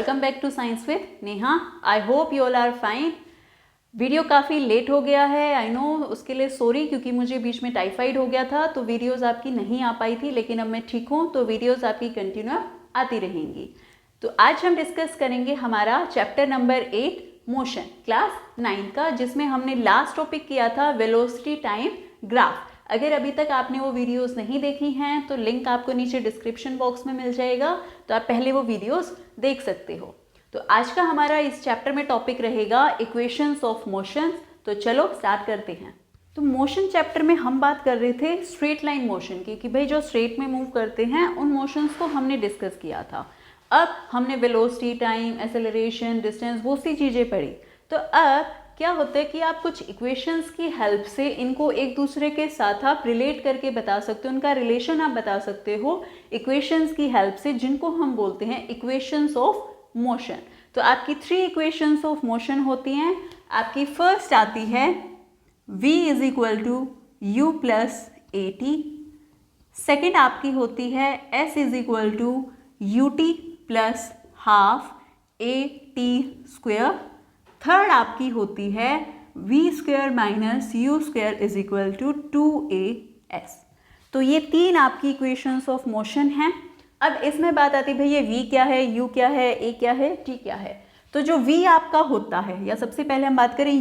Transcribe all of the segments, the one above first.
Welcome back to science with Neha. I hope you all are fine. Video काफ़ी late हो गया है, I know, उसके लिए सॉरी, क्योंकि मुझे बीच में टाइफाइड हो गया था तो वीडियोस आपकी नहीं आ पाई थी, लेकिन अब मैं ठीक हूँ तो वीडियोस आपकी कंटिन्यू आती रहेंगी। तो आज हम डिस्कस करेंगे हमारा चैप्टर नंबर 8 मोशन क्लास 9 का, जिसमें हमने लास्ट टॉपिक किया था वेलोसिटी टाइम ग्राफ। अगर अभी तक आपने वो वीडियोस नहीं देखी हैं तो लिंक आपको नीचे डिस्क्रिप्शन बॉक्स में मिल जाएगा, तो आप पहले वो वीडियोस देख सकते हो। तो आज का हमारा इस चैप्टर में टॉपिक रहेगा इक्वेशंस ऑफ मोशन। तो चलो स्टार्ट करते हैं। तो मोशन चैप्टर में हम बात कर रहे थे स्ट्रेट लाइन मोशन की, कि भाई जो स्ट्रेट में मूव करते हैं उन मोशंस को हमने डिस्कस किया था। अब हमने वेलोसिटी, टाइम, एक्सेलरेशन, डिस्टेंस, वो सी चीज़ें पढ़ी। तो अब क्या होता है कि आप कुछ इक्वेशंस की हेल्प से इनको एक दूसरे के साथ आप रिलेट करके बता सकते हो, उनका रिलेशन आप बता सकते हो इक्वेशंस की हेल्प से, जिनको हम बोलते हैं इक्वेशंस ऑफ मोशन। तो आपकी 3 इक्वेशंस ऑफ मोशन होती हैं। आपकी फर्स्ट आती है v is equal to u plus a t. Second आपकी होती है s is equal to u t plus half a t square. Third आपकी होती है v square minus u square is equal to 2as। तो ये 3 आपकी इक्वेशंस ऑफ मोशन हैं। अब इसमें बात आती है भाई ये v क्या है, u क्या है, a क्या है, t क्या है। तो जो v आपका होता है, या सबसे पहले हम बात करें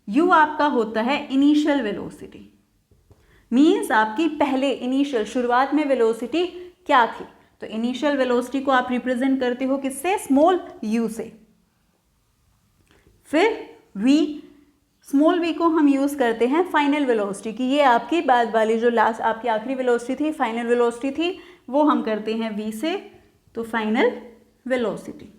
u आपका होता है इनिशियल वेलोसिटी। मीन्स आपकी पहले इनिशियल शुरुआत में वेलोसिटी क्या थी। तो इनिशियल वेलोसिटी को आप रिप्रेजेंट करते हो किससे, स्मॉल u से। फिर v, स्मॉल v को हम यूज़ करते हैं फाइनल वेलोसिटी की, ये आपकी बाद वाली जो लास्ट आपकी आखिरी वेलोसिटी थी, फाइनल वेलोसिटी थी, वो हम करते हैं v से। तो फाइनल वेलोसिटी।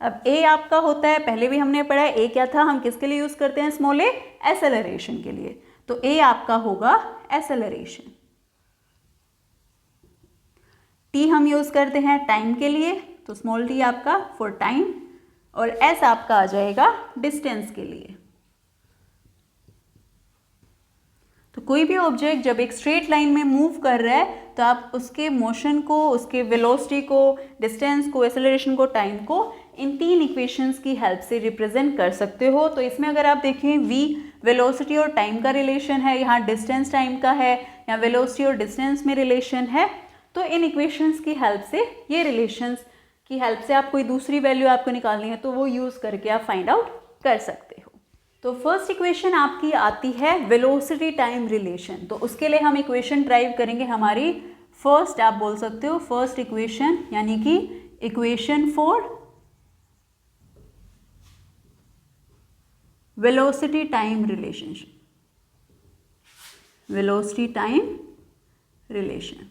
अब a आपका होता है, पहले भी हमने पढ़ा है a क्या था, हम किसके लिए यूज़ करते हैं, स्मॉल a, एक्सेलरेशन के लिए। तो a आपका होगा एक्सेलरेशन। t हम यूज़ करते हैं टाइम के लिए, तो स्मॉल t आपका फॉर टाइम, और s आपका आ जाएगा डिस्टेंस के लिए। तो कोई भी ऑब्जेक्ट जब एक स्ट्रेट लाइन में मूव कर रहा है तो आप उसके मोशन को, उसके वेलोसिटी को, डिस्टेंस को, एक्सेलरेशन को, टाइम को इन 3 इक्वेशंस की हेल्प से रिप्रेजेंट कर सकते हो। तो इसमें अगर आप देखें v वेलोसिटी और टाइम का रिलेशन है, यहाँ डिस्टेंस टाइम का है, या वेलोसिटी और डिस्टेंस में रिलेशन है। तो इन इक्वेशंस की हेल्प से, ये रिलेशंस की हेल्प से आप कोई दूसरी वैल्यू आपको निकालनी है तो वो यूज़ करके आप फाइंड आउट कर सकते हो। तो फर्स्ट इक्वेशन आपकी आती है वेलोसिटी टाइम रिलेशन। तो उसके लिए हम इक्वेशन ड्राइव करेंगे हमारी फर्स्ट, आप बोल सकते हो फर्स्ट इक्वेशन, यानी कि equation for velocity time relationship, velocity time relation.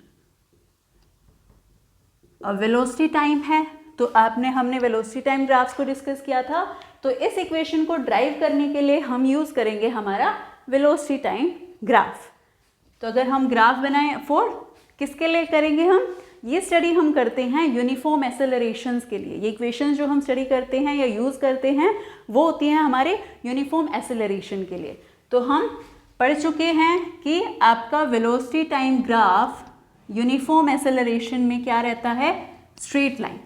अब वेलोसिटी टाइम है तो हमने वेलोसिटी टाइम ग्राफ्स को डिस्कस किया था। तो इस इक्वेशन को ड्राइव करने के लिए हम यूज़ करेंगे हमारा वेलोसिटी टाइम ग्राफ। तो अगर हम ग्राफ बनाएं फॉर किसके लिए करेंगे, हम ये स्टडी हम करते हैं यूनिफॉर्म एक्सेलरेशंस के लिए। ये इक्वेशंस जो हम स्टडी करते हैं या यूज़ करते हैं वो होती हैं हमारे यूनिफॉर्म एक्सेलरेशन के लिए। तो हम पढ़ चुके हैं कि आपका velocity time graph uniform acceleration में क्या रहता है, स्ट्रेट लाइन।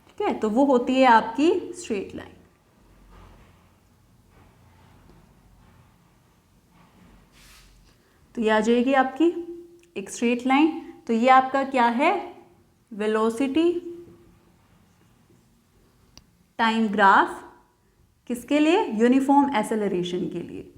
ठीक है, तो वो होती है आपकी स्ट्रेट लाइन। तो ये आ जाएगी आपकी एक स्ट्रेट लाइन। तो ये आपका क्या है, वेलोसिटी टाइम ग्राफ, किसके लिए, यूनिफॉर्म एक्सेलरेशन के लिए।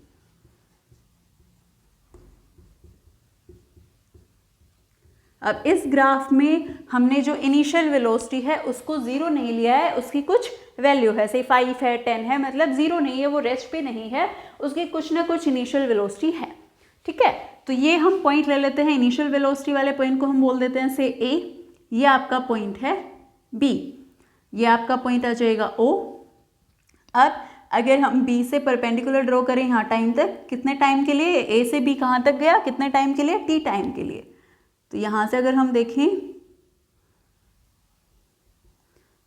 अब इस ग्राफ में हमने जो इनिशियल वेलोसिटी है उसको 0 नहीं लिया है, उसकी कुछ वैल्यू है, से 5 है, 10 है, मतलब 0 नहीं है, वो रेस्ट पे नहीं है, उसकी कुछ ना कुछ इनिशियल वेलोसिटी है। ठीक है, तो ये हम पॉइंट ले लेते हैं, इनिशियल वेलोसिटी वाले पॉइंट को हम बोल देते हैं से A, ये आपका पॉइंट है B, ये आपका पॉइंट आ जाएगा O। अब अगर हम B से परपेंडिकुलर ड्रॉ करें यहाँ टाइम तक, कितने टाइम के लिए, A से B कहाँ तक गया, कितने टाइम के लिए, T टाइम के लिए। तो यहाँ से अगर हम देखें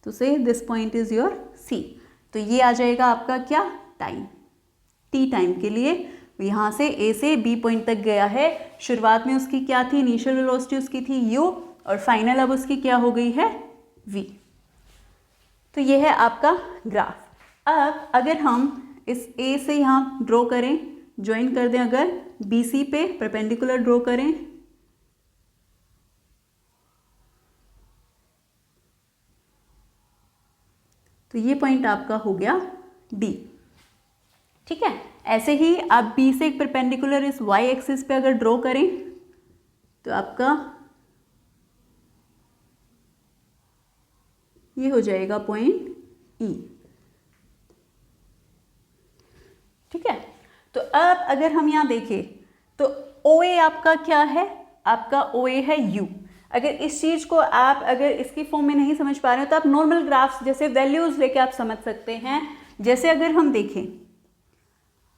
तो से this point is your C, तो ये आ जाएगा आपका क्या, टाइम, T टाइम के लिए। यहाँ से A से B पॉइंट तक गया है, शुरुआत में उसकी क्या थी, इनिशियल वेलोसिटी उसकी थी u, और फाइनल अब उसकी क्या हो गई है, v। तो ये है आपका ग्राफ। अब अगर हम इस a से यहाँ ड्रॉ करें, ज्वाइन कर दें, अगर BC पे परपेंडिकुलर ड्रॉ करें, तो ये पॉइंट आपका हो गया D। ठीक है, ऐसे ही आप B से एक परपेंडिकुलर इस y एक्सिस पे अगर ड्रॉ करें तो आपका ये हो जाएगा पॉइंट E। ठीक है, तो अब अगर हम यहाँ देखें तो OA आपका क्या है, आपका OA है U। अगर इस चीज़ को आप अगर इसकी फॉर्म में नहीं समझ पा रहे हो तो आप नॉर्मल ग्राफ्स जैसे वैल्यूज़ लेके आप समझ सकते हैं। जैसे अगर हम देखें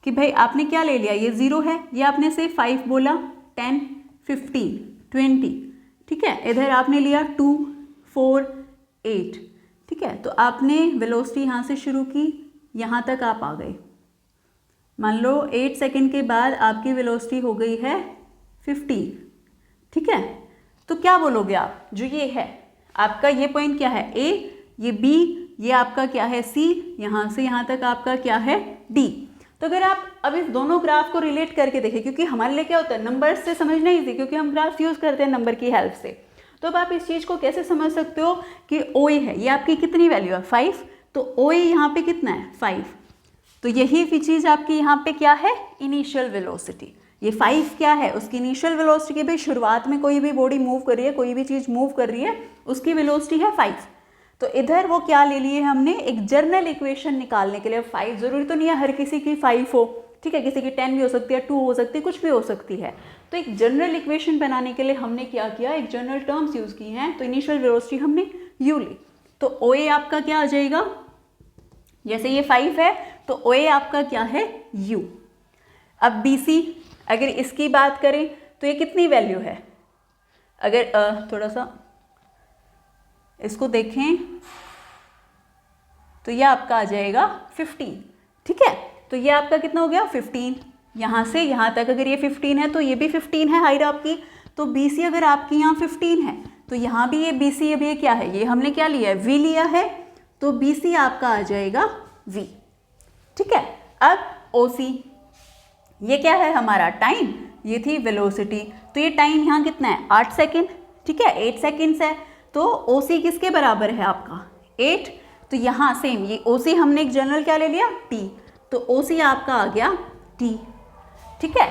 कि भाई आपने क्या ले लिया, ये 0 है, ये आपने से 5 बोला, 10, 15, 20, ठीक है, इधर आपने लिया 2, 4, 8, ठीक है, तो आपने वेलोसिटी यहाँ से शुरू की, यहाँ तक आप आ गए। मान लो 8 सेकेंड के बाद आपकी वेलोसिटी हो गई है 15, ठीक है, तो क्या बोलोगे आप, जो ये है आपका ये पॉइंट क्या है A, ये B, ये आपका क्या है C, यहाँ से यहाँ तक आपका क्या है D। तो अगर आप अब इस दोनों ग्राफ को रिलेट करके देखें, क्योंकि हमारे लिए क्या होता है नंबर्स से समझना ईजी, क्योंकि हम ग्राफ यूज़ करते हैं नंबर की हेल्प से। तो अब आप इस चीज़ को कैसे समझ सकते हो कि OA है, ये आपकी कितनी वैल्यू है 5, तो OA यहाँ पे कितना है 5, तो यही चीज़ आपकी यहाँ पे क्या है इनिशियल वेलोसिटी। ये 5 क्या है उसकी इनिशियल वेलोसिटी की, भाई शुरुआत में कोई भी बॉडी मूव कर रही है, कोई भी चीज़ मूव कर रही है, उसकी वेलोसिटी है 5। तो इधर वो क्या ले लिए हमने, एक जर्नल इक्वेशन निकालने के लिए। 5 जरूरी तो नहीं है हर किसी की 5 हो, ठीक है, किसी की 10 भी हो सकती है, 2 हो सकती है, कुछ भी हो सकती है। तो एक जनरल इक्वेशन बनाने के लिए हमने क्या किया, एक जनरल टर्म्स यूज़ की हैं। तो इनिशियल वेलोसिटी हमने u ली, तो OA आपका क्या आ जाएगा, जैसे ये 5 है तो OA आपका क्या है u। अब BC अगर इसकी बात करें तो ये कितनी वैल्यू है, अगर थोड़ा सा इसको देखें तो ये आपका आ जाएगा 15, ठीक है, तो ये आपका कितना हो गया 15, यहाँ से यहाँ तक अगर ये 15 है तो ये भी 15 है हाइट आपकी। तो BC अगर आपकी यहाँ 15 है तो यहाँ भी ये BC, अब ये क्या है, ये हमने क्या लिया है V लिया है, तो BC आपका आ जाएगा V। ठीक है, अब OC ये क्या है हमारा टाइम, ये थी वेलोसिटी, तो ये टाइम यहाँ कितना है 8 सेकेंड, ठीक है, 8 सेकेंड्स है। तो OC किसके बराबर है आपका 8, तो यहाँ सेम ये OC हमने एक जनरल क्या ले लिया T, तो OC आपका आ गया T। ठीक है,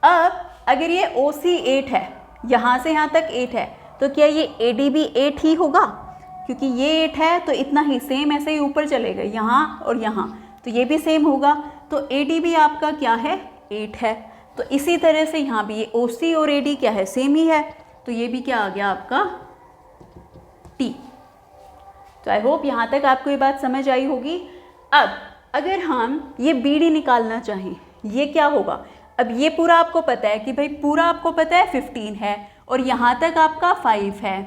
अब अगर ये OC 8 है, यहाँ से यहाँ तक 8 है, तो क्या ये AD भी 8 ही होगा, क्योंकि ये 8 है तो इतना ही सेम ऐसे ही ऊपर चलेगा यहाँ और यहाँ, तो ये भी सेम होगा, तो AD भी आपका क्या है 8 है। तो इसी तरह से यहाँ भी ये OC और AD क्या है सेम ही है, तो ये भी क्या आ गया आपका T। तो आई होप यहाँ तक आपको ये बात समझ आई होगी। अब अगर हम ये BD निकालना चाहें, ये क्या होगा, अब ये पूरा आपको पता है कि भाई पूरा आपको पता है 15 है और यहाँ तक आपका 5 है,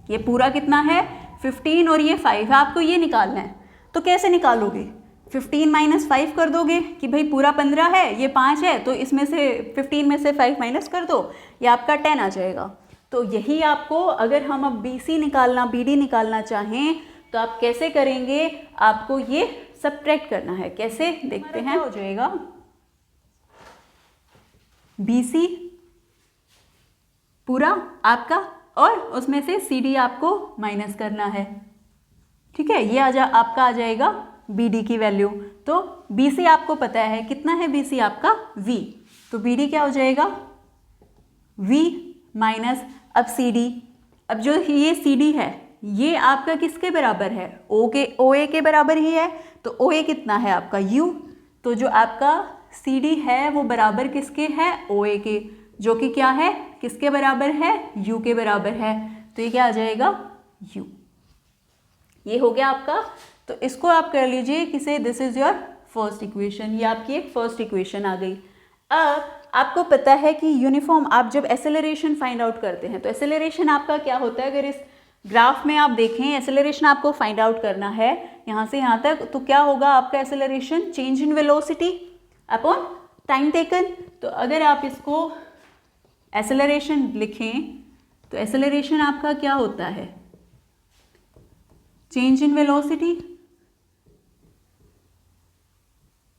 ये पूरा कितना है 15 और ये 5 है, आपको ये निकालना है। तो कैसे निकालोगे, 15 माइनस 5 कर दोगे कि भाई पूरा 15 है, ये 5 है, तो इसमें से 15 में से 5 माइनस कर दो, ये आपका 10 आ जाएगा। तो यही आपको अगर हम अब BD निकालना चाहें तो आप कैसे करेंगे, आपको ये सब्ट्रैक्ट करना है, कैसे देखते हैं। हो जाएगा BC पूरा आपका और उसमें से CD आपको माइनस करना है, ठीक है, ये आपका आ जाएगा BD की वैल्यू। तो BC आपको पता है कितना है, BC आपका V, तो BD क्या हो जाएगा V माइनस अब CD, अब जो ये CD है ये आपका किसके बराबर है, OA के बराबर ही है, तो OA कितना है आपका U, तो जो आपका CD है वो बराबर किसके है OA के, जो कि क्या है किसके बराबर है U के बराबर है, तो ये क्या आ जाएगा U। ये हो गया आपका, तो इसको आप कर लीजिए किसे, this is your first equation, ये आपकी एक फर्स्ट इक्वेशन आ गई। अब आपको पता है कि यूनिफॉर्म आप जब एक्सेलरेशन फाइंड आउट करते हैं तो एक्सेलरेशन आपका क्या होता है, अगर इस ग्राफ में आप देखें एक्सेलरेशन आपको फाइंड आउट करना है यहाँ से यहाँ तक, तो क्या होगा आपका acceleration, change in velocity upon time taken. तो अगर आप इसको एक्सेलरेशन लिखें तो एक्सेलरेशन आपका क्या होता है, change in velocity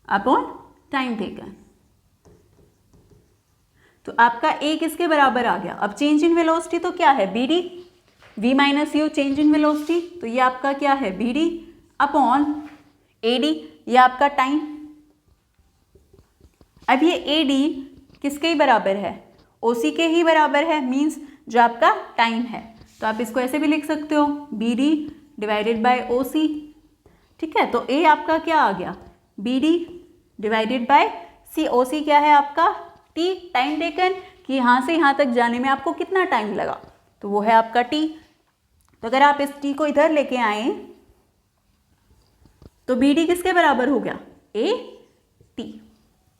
upon time taken. तो आपका ए किसके बराबर आ गया, अब चेंज इन वेलोसिटी तो क्या है b d, v minus u change in velocity, तो ये आपका क्या है b d upon a d, ये आपका टाइम। अब ये ए डी किसके ही बराबर है, ओ सी के ही बराबर है, मीन्स जो आपका टाइम है। तो आप इसको ऐसे भी लिख सकते हो बी डी डिवाइडेड बाय ओ सी, ठीक है। तो ए आपका क्या आ गया बी डी डिवाइडेड बाय सी, ओ सी क्या है आपका टी, टाइम टेकन, कि यहाँ से यहाँ तक जाने में आपको कितना टाइम लगा, तो वो है आपका टी। तो अगर आप इस टी को इधर लेके आए तो बी डी किसके बराबर हो गया ए टी,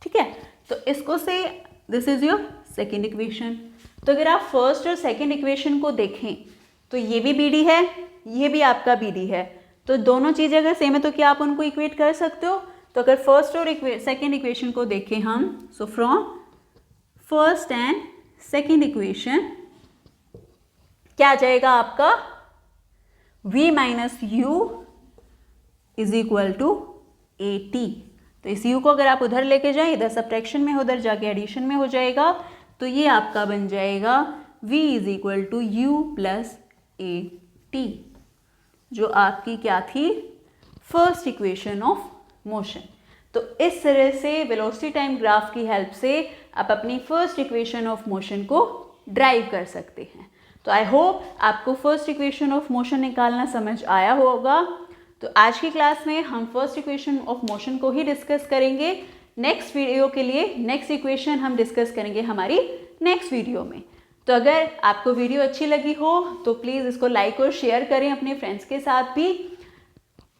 ठीक है। तो इसको से this is your second equation. तो अगर आप फर्स्ट और सेकेंड इक्वेशन को देखें तो ये भी बी डी है, ये भी आपका बी डी है, तो दोनों चीज़ें अगर सेम है तो क्या आप उनको इक्वेट कर सकते हो। तो अगर फर्स्ट और सेकेंड इक्वेशन को देखें हम, so from first and second equation क्या आ जाएगा आपका v minus u is equal to a t. तो इस u को अगर आप उधर लेके जाएं, इधर सब्ट्रैक्शन में उधर जाके एडिशन में हो जाएगा, तो ये आपका बन जाएगा v is equal to u plus a t, जो आपकी क्या थी फर्स्ट इक्वेशन ऑफ मोशन। तो इस तरह से वेलोसिटी टाइम ग्राफ की हेल्प से आप अपनी फर्स्ट इक्वेशन ऑफ मोशन को ड्राइव कर सकते हैं। तो आई होप आपको फर्स्ट इक्वेशन ऑफ मोशन निकालना समझ आया होगा। तो आज की क्लास में हम फर्स्ट इक्वेशन ऑफ मोशन को ही डिस्कस करेंगे। नेक्स्ट वीडियो के लिए नेक्स्ट इक्वेशन हम डिस्कस करेंगे हमारी नेक्स्ट वीडियो में। तो अगर आपको वीडियो अच्छी लगी हो तो प्लीज़ इसको लाइक और शेयर करें अपने फ्रेंड्स के साथ भी।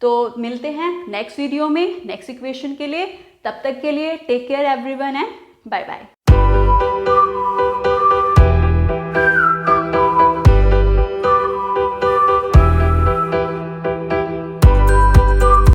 तो मिलते हैं नेक्स्ट वीडियो में नेक्स्ट इक्वेशन के लिए। तब तक के लिए take care everyone and bye bye.